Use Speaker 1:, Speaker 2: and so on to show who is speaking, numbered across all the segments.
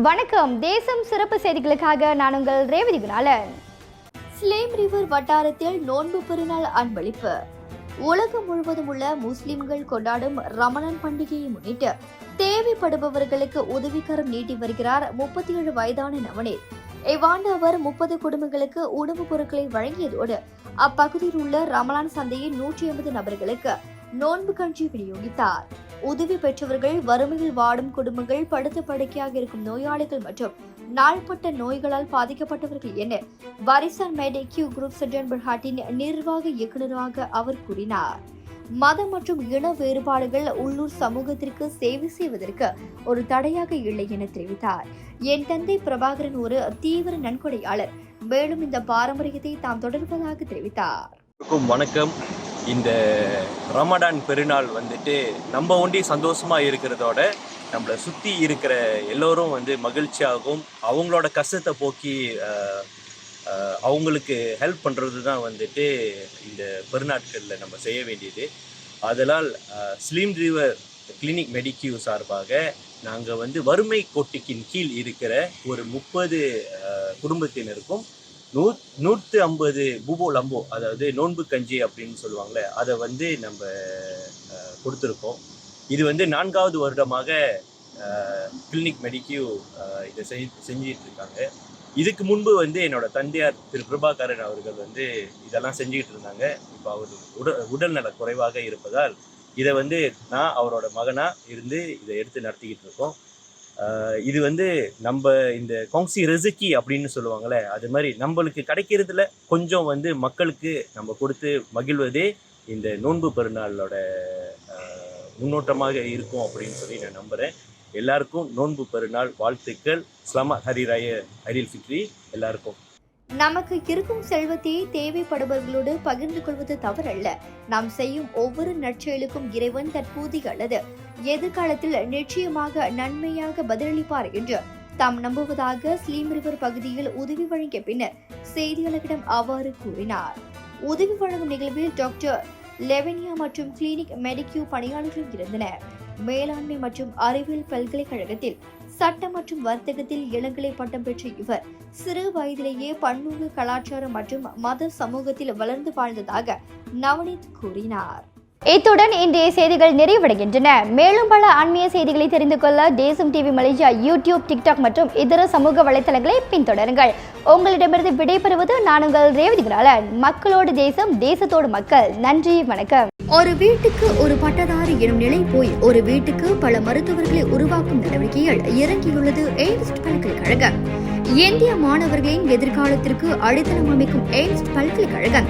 Speaker 1: வணக்கம். தேசம் சிறப்பு செய்திகளுக்காக நான் உங்கள் ரேவதி குணாலன். ஸ்லேம் ரிவர் வட்டாரத்தில் நோன்பு பெருநாள் அன்பளிப்பு. உலகம் முழுவதும் உள்ள முஸ்லிம்கள் கொண்டாடும் ரமலான் பண்டிகையை முன்னிட்டு தேவைப்படுபவர்களுக்கு உதவிக்கரம் நீட்டி வருகிறார் 37 வயதான நவநீத். இவ்வாண்டு அவர் 30 குடும்பங்களுக்கு உணவுப் பொருட்களை வழங்கியதோடு அப்பகுதியில் உள்ள ரமலான் சந்தையில் 180 நபர்களுக்கு நோன்பு கஞ்சி விநியோகித்தார். உதவி பெற்றவர்கள் வறுமையில் வாடும் குடும்பங்கள், படுத்த படுக்கையாக இருக்கும் நோயாளிகள் மற்றும் நாள்பட்ட நோய்களால் பாதிக்கப்பட்டவர்கள் என வாரிசான் மெடிக்யூ குரூப் சஜன் பர்ஹாட்டின் நிர்வாக இயக்குநராக அவர் கூறினார். மதம் மற்றும் இன வேறுபாடுகள் உள்ளூர் சமூகத்திற்கு சேவை செய்வதற்கு ஒரு தடையாக இல்லை என தெரிவித்தார். என் தந்தை பிரபாகரன் ஒரு தீவிர நன்கொடையாளர், மேலும் இந்த பாரம்பரியத்தை தாம் தொடர்வதாக தெரிவித்தார்.
Speaker 2: வணக்கம். இந்த ரமடான் பெருநாள் நம்ம ஒண்டி சந்தோஷமா இருக்கிறதோட நம்மளை சுற்றி இருக்கிற எல்லோரும் மகிழ்ச்சியாகவும் அவங்களோட கஷ்டத்தை போக்கி அவங்களுக்கு ஹெல்ப் பண்ணுறது தான் இந்த பெருநாட்களில் நம்ம செய்ய வேண்டியது. அதனால் ஸ்லீம் ரிவர் கிளினிக் மெடிக்யூ சார்பாக நாங்கள் வறுமை கோட்டிக்கின் கீழ் இருக்கிற ஒரு 30 குடும்பத்தினருக்கும் 150 பூபோ லம்போ, அதாவது நோன்பு கஞ்சி அப்படின்னு சொல்லுவாங்களே, அதை நம்ம கொடுத்துருக்கோம். இது 4வது வருடமாக கிளினிக் மெடிக்யூ இதை செஞ்சிட்டு இருக்காங்க. இதுக்கு முன்பு என்னோட தந்தையார் திரு பிரபாகரன் அவர்கள் இதெல்லாம் செஞ்சுக்கிட்டு இருந்தாங்க. இப்போ அவர் உடல்நல குறைவாக இருப்பதால் இதை நான் அவரோட மகனாக இருந்து இதை எடுத்து நடத்திக்கிட்டு இருக்கோம். இது நம்ம இந்த கொங்சி ரெசிக்கி அப்படின்னு சொல்லுவாங்களே, அது மாதிரி நம்மளுக்கு கிடைக்கிறதுல கொஞ்சம் மக்களுக்கு நம்ம கொடுத்து மகிழ்வதே இந்த நோன்பு பெருநாளோட முன்னோட்டமாக இருக்கும் அப்படின்னு சொல்லி நான் நம்புகிறேன். எல்லாருக்கும் நோன்பு பெருநாள் வாழ்த்துக்கள். இஸ்லாமா ஹரி ராய ஹரில் ஃபித்ரி எல்லாருக்கும்.
Speaker 1: நமக்கு இருக்கும் செல்வத்தை தேவைப்படுபவர்களோடு பகிர்ந்து கொள்வது தவறல்ல. நாம் செய்யும் ஒவ்வொரு நற்செயலுக்கும் இறைவன் தற்போதைய அல்லது எதிர்காலத்தில் நிச்சயமாக நன்மையாக பதிலளிப்பார் என்று தாம் நம்புவதாக ஸ்லீம் ரிவர் பகுதியில் உதவி வழங்கிய பின்னர் செய்தியாளர்களிடம் அவ்வாறு கூறினார். உதவி வழங்கும் நிகழ்வில் டாக்டர் லெவனியா மற்றும் கிளினிக் மெடிக்யூ பணியாளர்கள் இருந்தனர். மேலாண்மை மற்றும் அறிவியல் பல்கலைக்கழகத்தில் சட்டம் மற்றும் வர்த்தகத்தில் இளங்கலை பட்டம் பெற்ற இவர் சிறு வயதிலேயே பன்முக கலாச்சாரம் மற்றும் மத சமூகத்தில் வளர்ந்து வாழ்ந்ததாக நவநீத் கூறினார். இத்துடன் இன்றைய செய்திகள் நிறைவடைகின்றன. மேலும் பல ஆன்மீக செய்திகளை தெரிந்து கொள்ள தேசம் டிவி மலேசியா யூடியூப், டிக்டாக் மற்றும் இதர சமூக வலைத்தளங்களை பின்தொடருங்கள். உங்களிடமிருந்து விடைபெறுவது நான் உங்கள் ரேவதி குணாலன். மக்களோடு தேசம், தேசத்தோடு மக்கள். நன்றி, வணக்கம். ஒரு வீட்டுக்கு ஒரு பட்டதாரி எனும் நிலை போய் ஒரு வீட்டுக்கு பல மருத்துவர்களை உருவாக்கும் நடவடிக்கையில் இறங்கியுள்ளது எய்ம்ஸ் பல்கலைக்கழகம். இந்திய மாணவர்களின் எதிர்காலத்திற்கு அடித்தளம் அமைக்கும் எய்ம்ஸ் பல்கலைக்கழகம்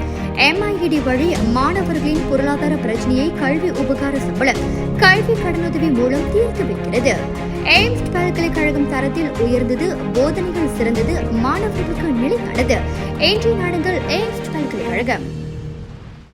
Speaker 1: MIED வழி மாணவர்களின் பொருளாதார பிரச்சனையை கல்வி உபகார சம்பளம், கல்வி கடனுதவி மூலம் தீர்த்து வைக்கிறது. எய்ம்ஸ் பல்கலைக்கழகம் தரத்தில் உயர்ந்தது, போதனைகள் சிறந்தது, மாணவர்களுக்கு நிலையானது. இன்றைய நாடுகள் எய்ம்ஸ் பல்கலைக்கழகம்.